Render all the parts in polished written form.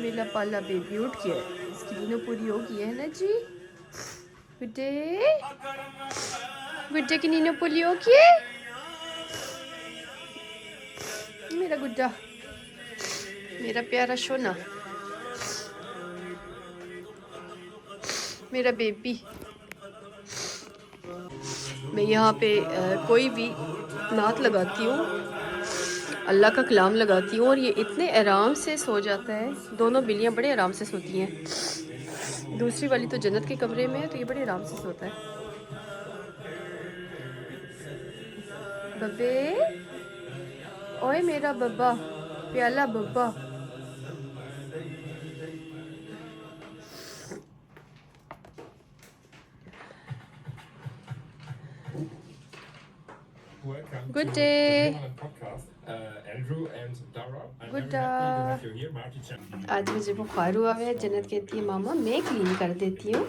मेरा पाला बेबी उठ गया है, इसकी नींद पूरी हो गई है ना जी। गुड्डे गुड्डे की नींद पूरी हो गई है मेरा गुड्डा, मेरा प्यारा सोना, मेरा बेबी। मैं यहाँ पे कोई भी नात लगाती हूँ, अल्लाह का कलाम लगाती हूँ और ये इतने आराम से सो जाता है। दोनों बिल्लियाँ बड़े आराम से सोती हैं। दूसरी वाली तो जन्नत के कमरे में है, तो ये बड़े आराम से सोता है। बब्बे, ओए मेरा बब्बा, प्याला बब्बा। Good day. गुड्डा, आज मुझे बुखार हुआ है। जन्नत कहती है मामा मैं क्लीन कर देती हूँ,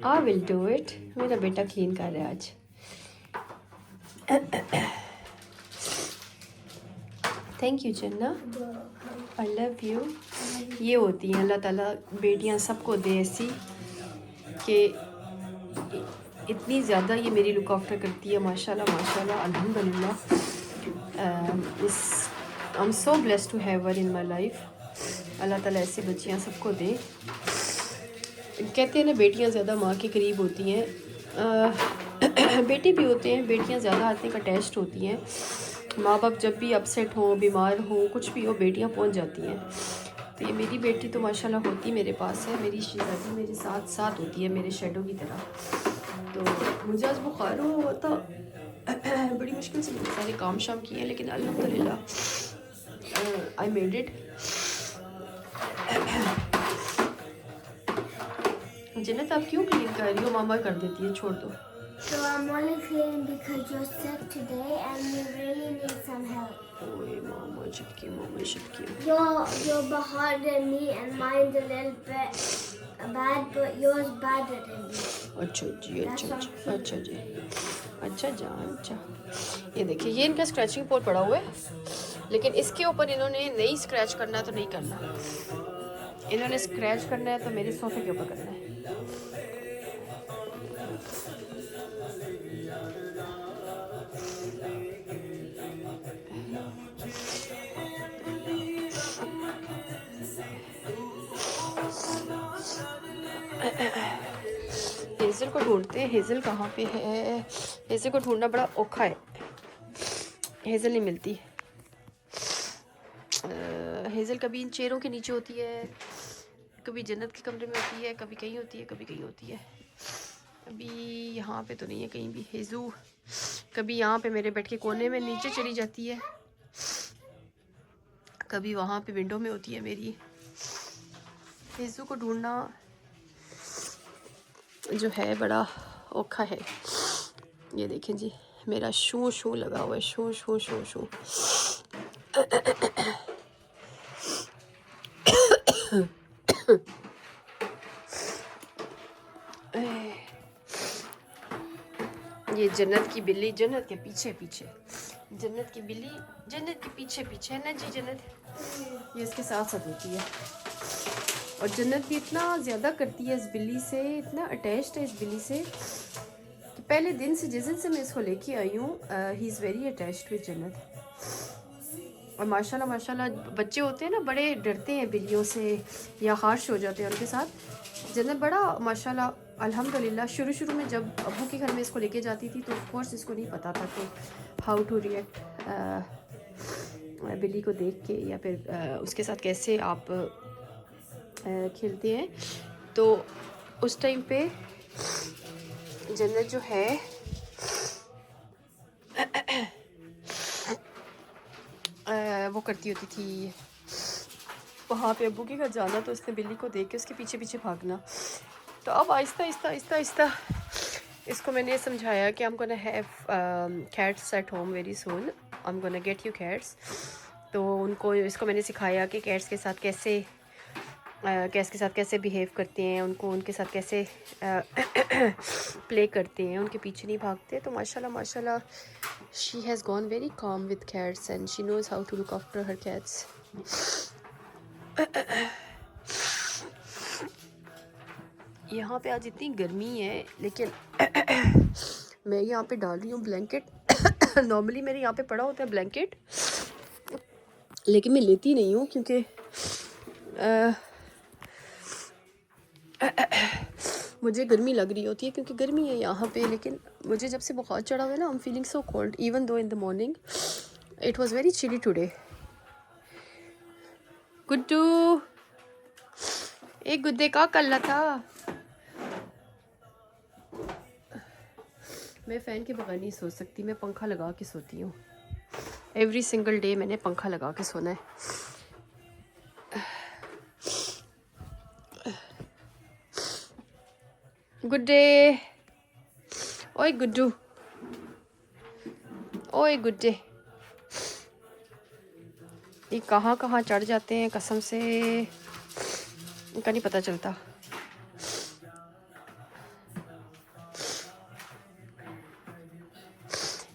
आई विल डू इट। मेरा बेटा क्लीन कर रहा है आज। थैंक यू जन्ना, आई लव यू। ये होती हैं अल्लाह ताला बेटियाँ सबको दे ऐसी कि इतनी ज़्यादा ये मेरी लुक आफ्टर करती है। माशाल्लाह माशाल्लाह अल्हम्दुलिल्लाह। इस I am so blessed to have her in my life. Allah Taala ऐसी बच्चियाँ सबको दे। कहते हैं ना बेटियाँ ज़्यादा माँ के करीब होती हैं। बेटे भी होते हैं, बेटियाँ ज़्यादा आई थिंक अटैच्ड होती हैं। माँ बाप जब भी अपसेट हों, बीमार हों, कुछ भी हो, बेटियाँ पहुँच जाती हैं। तो ये मेरी बेटी तो माशाल्लाह होती मेरे पास है। मेरी शहज़ादी मेरे साथ साथ होती है, मेरे शेडो की तरह। तो मुझे आज बुखार हुआ था, बड़ी मुश्किल से मैंने सारे काम शाम किए हैं, लेकिन अल्हम्दुलिल्लाह आई मेड इट। जन्नत आप क्यों क्लीन कर रही हो? मामा कर देती है, छोड़ दो। So I'm only cleaning because you're sick today and you really need some help. ओए मामा चिपकी, मामा चिपकी। You're better than me and mine's a little bit bad, but yours better than me. अच्छा जी, अच्छा जी, अच्छा जान, अच्छा। ये देखिए, ये इनका स्क्रैचिंग पोर्ट पड़ा हुआ है, लेकिन इसके ऊपर इन्होंने नहीं स्क्रैच करना तो नहीं करना। इन्होंने स्क्रैच करना है तो मेरे सोफे के ऊपर करना है। हेज़ल को ढूंढते हैं। हेज़ल कहाँ पे है? हेज़ल को ढूंढना बड़ा औखा है, हेज़ल नहीं मिलती। हेज़ल कभी इन चेयरों के नीचे होती है, कभी जन्नत के कमरे में होती है, कभी कहीं होती है, कभी कहीं होती है। अभी यहाँ पे तो नहीं है कहीं भी हेज़ू। कभी यहाँ पे मेरे बेड के कोने में नीचे चली जाती है, कभी वहाँ पे विंडो में होती है मेरी। हेज़ू को ढूंढना जो है बड़ा औखा है। ये देखें जी, मेरा शू शू लगा हुआ है, शू शू शू शू। ये जन्नत की बिल्ली जन्नत के पीछे पीछे, जन्नत की बिल्ली जन्नत के पीछे पीछे है ना जी जन्नत। ये इसके साथ साथ होती है और जन्नत भी इतना ज़्यादा करती है इस बिल्ली से, इतना अटैच्ड है इस बिल्ली से कि पहले दिन से, जिस दिन से मैं इसको लेके आई हूँ, he is very attached with जन्नत। और माशाल्लाह माशाल्लाह बच्चे होते हैं ना, बड़े डरते हैं बिल्लियों से या हार्श हो जाते हैं उनके साथ। जन्नत बड़ा माशाल्लाह अल्हम्दुलिल्लाह। शुरू शुरू में जब अब्बू के घर में इसको लेके जाती थी तो ऑफ कोर्स इसको नहीं पता था कि हाउ टू रिएक्ट बिल्ली को देख के, या फिर उसके साथ कैसे आप खेलते हैं। तो उस टाइम पे जन्नत जो है वो करती होती थी, वहाँ पे अब्बू के घर जाना तो उसने बिल्ली को देख के उसके पीछे पीछे भागना। तो अब आहिस्ता आहिस्ता आहिस्ता आहिस्ता इसको मैंने समझाया कि आई am gonna have cats at home very soon, I am gonna get you cats. तो उनको इसको मैंने सिखाया कि कैट्स के साथ कैसे बिहेव करते हैं, उनको उनके साथ कैसे प्ले करते हैं, उनके पीछे नहीं भागते। तो माशाल्लाह माशाल्लाह she has gone very calm with cats and she knows how to look after her cats. यहाँ पे आज इतनी गर्मी है, लेकिन मैं यहाँ पे डाल रही हूँ ब्लैंकेट। नॉर्मली मेरे यहाँ पे पड़ा होता है ब्लैंकेट, लेकिन मैं लेती नहीं हूँ क्योंकि मुझे गर्मी लग रही होती है, क्योंकि गर्मी है यहाँ पे। लेकिन मुझे जब से बुखार चढ़ा हुआ है ना, I am feeling so cold even though in the morning it was very chilly today. Guddu, एक गुड्डे का कल्ला था। मैं फ़ैन के बगैर नहीं सो सकती, मैं पंखा लगा के सोती हूँ। एवरी सिंगल डे मैंने पंखा लगा के सोना है। Good day. ओए गुड्डू, ओए गुड डे। ये कहाँ कहाँ चढ़ जाते हैं कसम से, इनका नहीं पता चलता।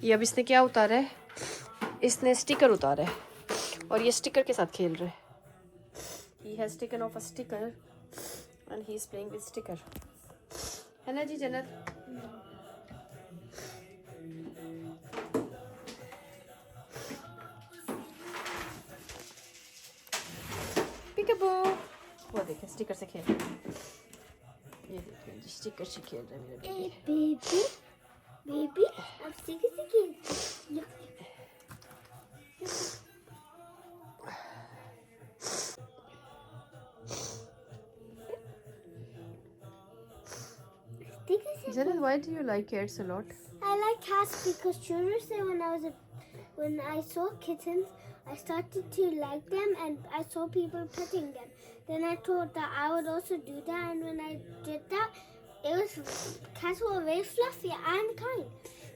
ये अब इसने क्या उतारा है, इसने स्टिकर उतारा है और ये स्टिकर के साथ खेल रहा है। He has taken off a sticker and he is playing with sticker. है ना जी जन्नत? Peekaboo। वो देखें स्टिकर से खेल रहा है। ये देखिए जी स्टिकर से खेल रहा है मेरा बेबी। बेबी अब स्टिकर से खेल। Janet, why do you like cats a lot? I like cats because children say when I saw kittens, I started to like them and I saw people petting them. Then I thought that I would also do that, and when I did that, cats were very fluffy and kind.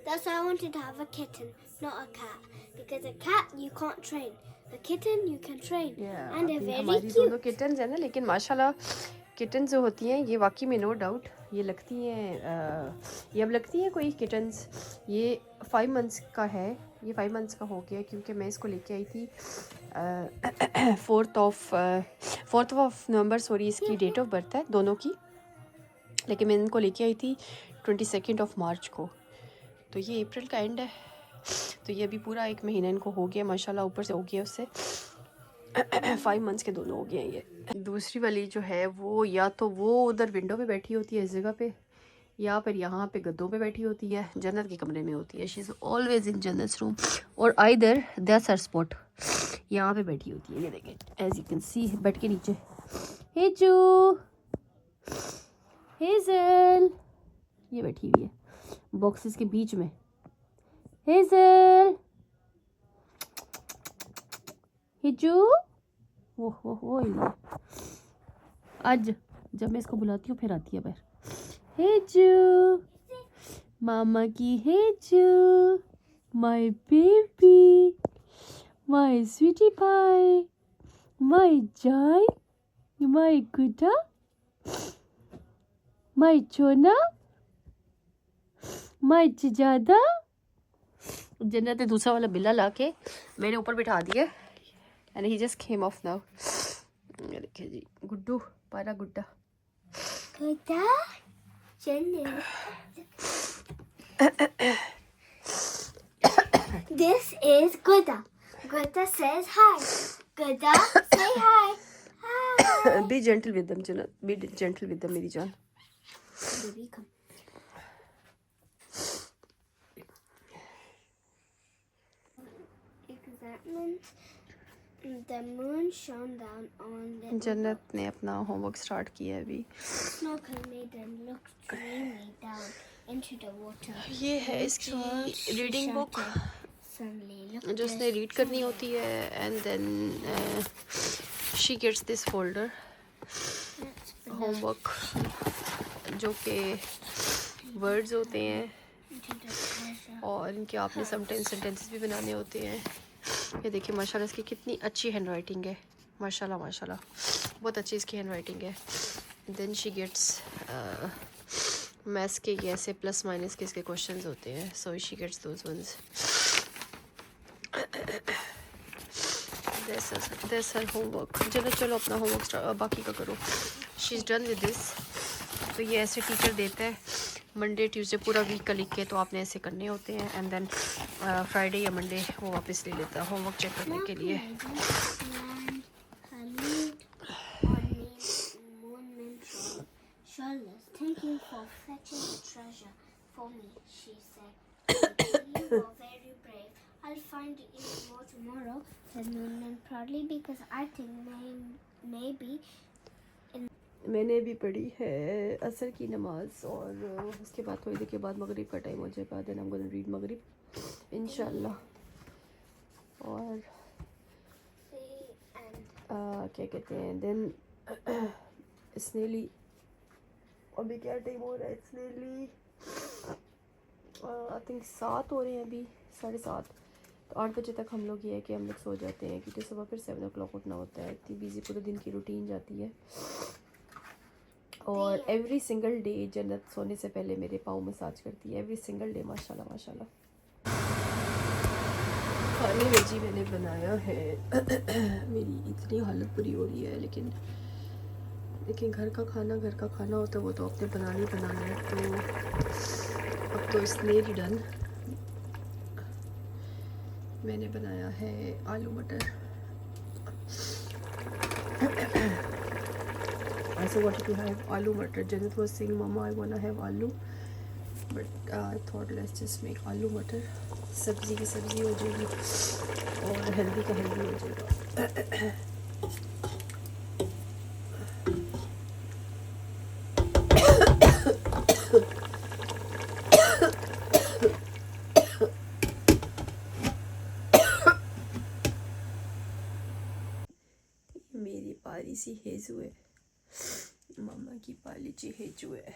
That's why I wanted to have a kitten, not a cat. Because a cat you can't train. A kitten you can train. Yeah, and they're very हमारी cute. दोनों kittens है ना, लेकिन माशाल्लाह kitten जो होती हैं ये वाकई में नो डाउट ये लगती हैं, ये अब लगती हैं कोई किटन्स। ये 5 मंथ्स का है, ये 5 मंथ्स का हो गया, क्योंकि मैं इसको लेके आई थी 4th ऑफ नवंबर, सॉरी इसकी डेट ऑफ बर्थ है दोनों की, लेकिन मैं इनको लेके आई थी 22 ऑफ मार्च को। तो ये अप्रैल का एंड है, तो ये अभी पूरा 1 महीना इनको हो गया माशाल्लाह, ऊपर से हो गया उससे 5 मंथ्स के दोनों हो गए हैं ये। दूसरी वाली जो है वो या तो वो उधर विंडो पे बैठी होती है इस जगह पे, या फिर यहाँ पे गद्दों पे बैठी होती है, जन्नत के कमरे में होती है। शी इज़ ऑलवेज इन जन्नत रूम, और आइदर दैट्स हर स्पॉट, यहाँ पे बैठी होती है। ये देखें as you can see bed के नीचे। हेजू, हेजल, ये बैठी हुई है बॉक्सेस के बीच में। हेजल, हिजू, वो आज जब मैं इसको बुलाती हूँ फिर आती है बाहर। हिजू, मामा की Hiju, my baby, my sweetie pie, my joy, my गुड्डा, माय चोना, माय चिजादा। जन्नत ने दूसरा वाला बिल्ला लाके मेरे ऊपर बिठा दिया and he just came of now. ये देखिए जी गुड्डू, पारा गुड्डा। गुड्डा, जन्नत। This is Gudda. Gudda says hi. Gudda, say hi. Hi. Be gentle with them, Jannat. Be gentle with them, मेरी जान। Baby, come. The moon shone down on जन्नत ने अपना होमवर्क स्टार्ट किया है अभी। Snorkel made them look dreamy down into the water. ये है इसकी रीडिंग बुक Suddenly, जो उसने रीड करनी होती है, and then she gets this folder homework, जो कि वर्ड्स होते हैं और इनके आपने समटाइम्स सेंटेंसेस भी बनाने होते हैं। ये देखिए माशाल्लाह इसकी कितनी अच्छी हैंड राइटिंग है, माशाल्लाह माशाल्लाह बहुत अच्छी इसकी हैंड राइटिंग है। देन शी गेट्स मैथ्स के ये ऐसे प्लस माइनस के इसके क्वेश्चंस होते हैं, so she gets those ones. That's her homework। चलो चलो अपना होमवर्क बाकी का करो। She is done with this तो ये ऐसे टीचर देता है मंडे ट्यूसडे पूरा वीक का लिख के, तो आपने ऐसे करने होते हैं एंड देन फ्राइडे या मंडे वो वापस ले लेता है होमवर्क चेक करने के लिए। Thank you for fetching the treasure for me, she said. You were very brave. I'll find you even more tomorrow, said Noonan proudly, because I think maybe मैंने भी पढ़ी है असर की नमाज, और उसके बाद थोड़ी देर के बाद मगरिब का टाइम हो जाएगा, then I am gonna read मगरिब इंशाल्लाह। और क्या कहते हैं देन स्नेली, अभी क्या टाइम हो रहा है, स्नेली आई थिंक 7 हो रहे हैं अभी, 7:30। तो 8 बजे तक हम लोग ये है कि हम लोग सो जाते हैं, क्योंकि सुबह फिर 7 o'clock उठना होता है। इतनी बिजी पूरे दिन की रूटीन जाती है। और एवरी सिंगल डे जन्नत सोने से पहले मेरे पाँव मसाज करती है, एवरी सिंगल डे, माशाल्लाह माशाल्लाह। खाने में जी मैंने बनाया है मेरी इतनी हालत बुरी हो रही है, लेकिन घर का खाना होता है, वो तो अपने बनाना ही बनाना है। तो अब तो इसने ही डन, मैंने बनाया है आलू मटर। I also wanted to have aloo matar. Janet was saying, Mama, I want to have aloo. But I thought, let's just make aloo matar. सब्जी की सब्जी हो जाएगी और हेल्दी का हेल्दी हो जाएगा। मेरी पाली सी हेजू है, मामा की पाली ची हेजू है।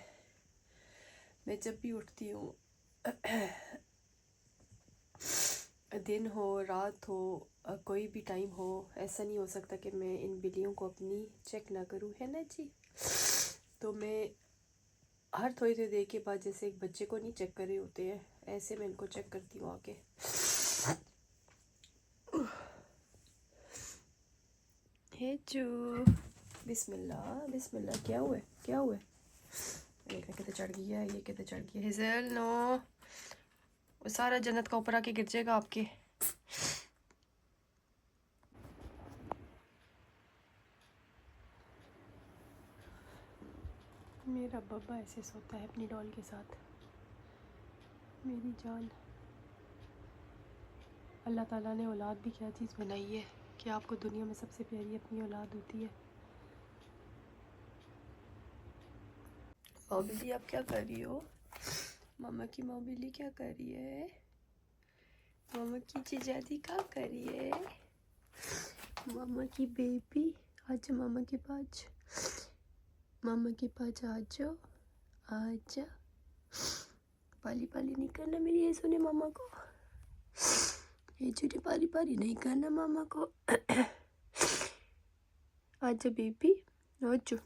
मैं जब भी उठती हूँ, दिन हो रात हो कोई भी टाइम हो, ऐसा नहीं हो सकता कि मैं इन बिल्लियों को अपनी चेक ना करूँ, है ना जी। तो मैं हर थोड़ी थोड़ी देर के बाद, जैसे एक बच्चे को नहीं चेक कर रहे होते हैं, ऐसे मैं इनको चेक करती हूँ आके। हेजू, बिस्मिल्लाह बिस्मिल्लाह। क्या हुआ क्या हुआ? ये कहते चढ़ गया, ये कहते चढ़ गया। हिजल नो, वो सारा जन्नत का ऊपर आके गिर जाएगा आपके। मेरा बब्बा ऐसे सोता है अपनी डॉल के साथ, मेरी जान। अल्लाह ताला ने औलाद भी क्या चीज़ बनाई है कि आपको दुनिया में सबसे प्यारी अपनी औलाद होती है। मोबिली आप क्या कर रही हो? मामा की मोबिली क्या कर रही है? मामा की जीजाजी क्या कर रही है? मामा की बेबी, आज मामा के पास, मामा के पास आ जाओ, आजा। पाली पाली नहीं करना मेरी ये सुने मामा को, ये झूठी पाली पाली नहीं करना मामा को। आजा बेबी, आजा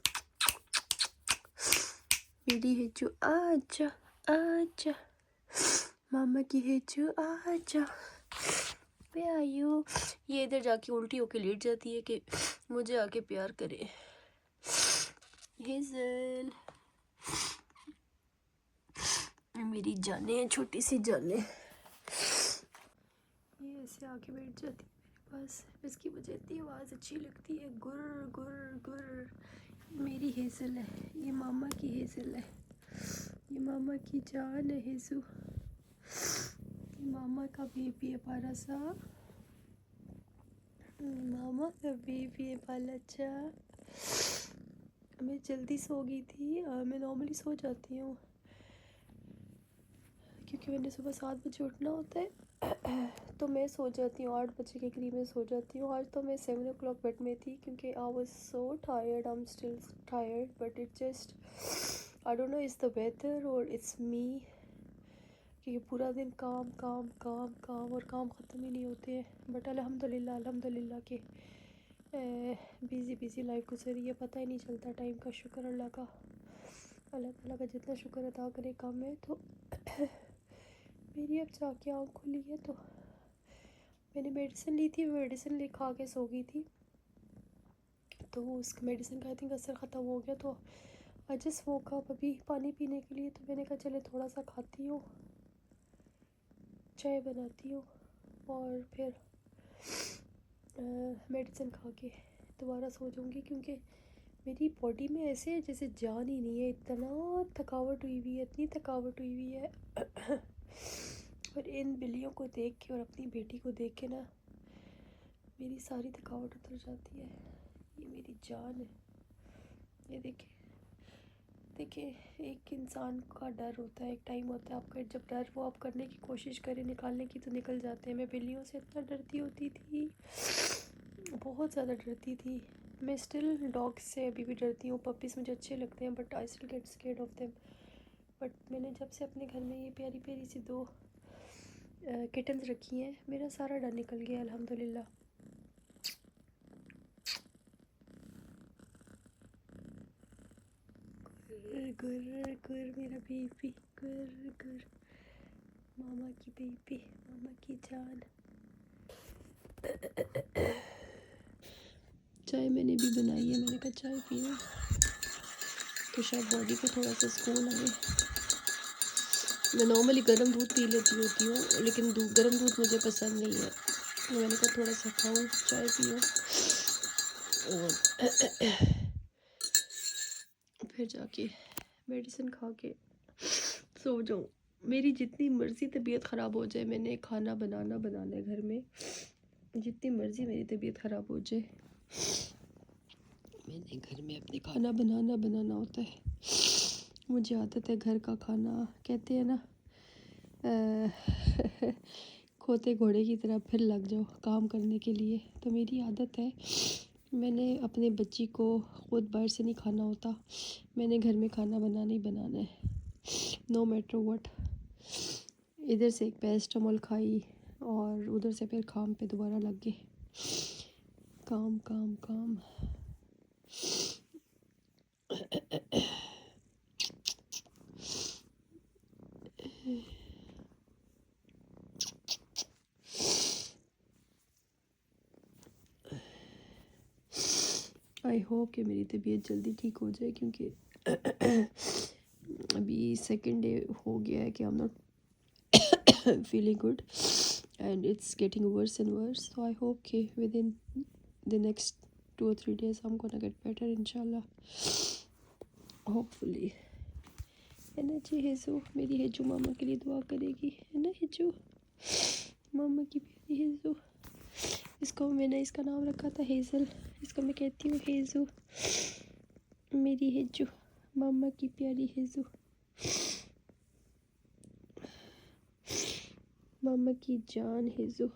मेरी हेजू, आजा आजा मामा की हेजू, आजा। पे आयु, ये इधर जाके उल्टी होके लेट जाती है कि मुझे आके प्यार करे। हेजल मेरी जाने, छोटी सी जाने, ये ऐसे आके बैठ जाती है मेरे पास। इसकी मुझे इतनी आवाज़ अच्छी लगती है, गुर गुर गुर। मेरी हेजल है, ये मामा की हेजल है, ये मामा की जान है हेजू, ये मामा का बेबी है प्यारा सा, मामा का बेबी है बालाचा। मैं जल्दी सो गई थी, मैं नॉर्मली सो जाती हूँ क्योंकि मैंने सुबह 7 बजे उठना होता है। तो मैं सो जाती हूँ 8 बजे के करीब में सो जाती हूँ। आज तो मैं 7 o'clock बेड में थी क्योंकि I was so tired, I am still tired, but it just I don't know it's the weather और इट्स मी, क्योंकि पूरा दिन काम काम काम काम और काम ख़त्म ही नहीं होते हैं। बट अल्हम्दुलिल्लाह के बिज़ी बिज़ी लाइफ गुजर रही है, पता ही नहीं चलता टाइम का। शुक्र अल्लाह का, अल्लाह ताला का जितना शुक्र अदा करे कम है। तो मेरी अब जाके आँख खुली है, तो मैंने मेडिसिन ली थी, मेडिसिन ले खा के सो गई थी, तो उस मेडिसिन का आई थिंक असर ख़त्म हो गया। तो आई जस्ट वोक अप अभी पानी पीने के लिए, तो मैंने कहा चले थोड़ा सा खाती हूँ, चाय बनाती हूँ और फिर मेडिसिन खा के दोबारा सो जाऊँगी, क्योंकि मेरी बॉडी में ऐसे है जैसे जान ही नहीं है, इतना थकावट हुई हुई है, इतनी थकावट हुई हुई है। और इन बिल्लियों को देख के और अपनी बेटी को देख के ना मेरी सारी थकावट उतर जाती है। ये मेरी जान है। ये देखिए देखिए, एक इंसान का डर होता है, एक टाइम होता है आपका जब डर वो आप करने की कोशिश करें निकालने की तो निकल जाते हैं। मैं बिल्लियों से इतना डरती होती थी, बहुत ज़्यादा डरती थी। मैं स्टिल डॉग्स से अभी भी डरती हूँ। पपीज़ मुझे अच्छे लगते हैं but I still get scared of them. But मैंने जब से अपने घर में ये प्यारी प्यारी सी 2 किटन्स रखी हैं, मेरा सारा डर निकल गया अल्हम्दुलिल्लाह। गुर गुर मेरा बेबी, गुर गुर, मामा की बेबी, मामा की जान। चाय मैंने भी बनाई है, मैंने कहा चाय पीऊँ तो शायद बॉडी को थोड़ा सा सुकून आए। मैं नॉर्मली गर्म दूध पी लेती होती हूँ, लेकिन गर्म दूध मुझे पसंद नहीं है, तो मैंने कहा थोड़ा सा खाऊँ, चाय पीऊँ और फिर जाके मेडिसिन खा के सो जाऊँ। मेरी जितनी मर्ज़ी तबीयत ख़राब हो जाए, मैंने खाना बनाना है घर में, जितनी मर्ज़ी मेरी तबीयत ख़राब हो जाए, मैंने घर में अपने खाना बनाना होता है। मुझे आदत है घर का खाना, कहते हैं ना खोते घोड़े की तरह फिर लग जाओ काम करने के लिए, तो मेरी आदत है। मैंने अपने बच्ची को खुद बाहर से नहीं खाना होता, मैंने घर में खाना बनाना ही बनाना है, नो मैटर व्हाट। इधर से एक पैरास्टामोल खाई और उधर से फिर काम पे दोबारा लग गए। काम काम काम। आई होप कि मेरी तबीयत जल्दी ठीक हो जाए, क्योंकि अभी 2nd डे हो गया है कि I am not feeling good and it's getting worse and worse, so I hope कि within the next 2 or 3 days I'm gonna get better inshallah, hopefully। है ना जी हेजू, मेरी हेजू मामा के लिए दुआ करेगी, है ना हेजू, मामा की प्यारी हेजू। इसको मैंने इसका नाम रखा था हेज़ल, इसको मैं कहती हूँ हेजू, मेरी हेजू, मामा की प्यारी हेजू, मामा की जान हेजू।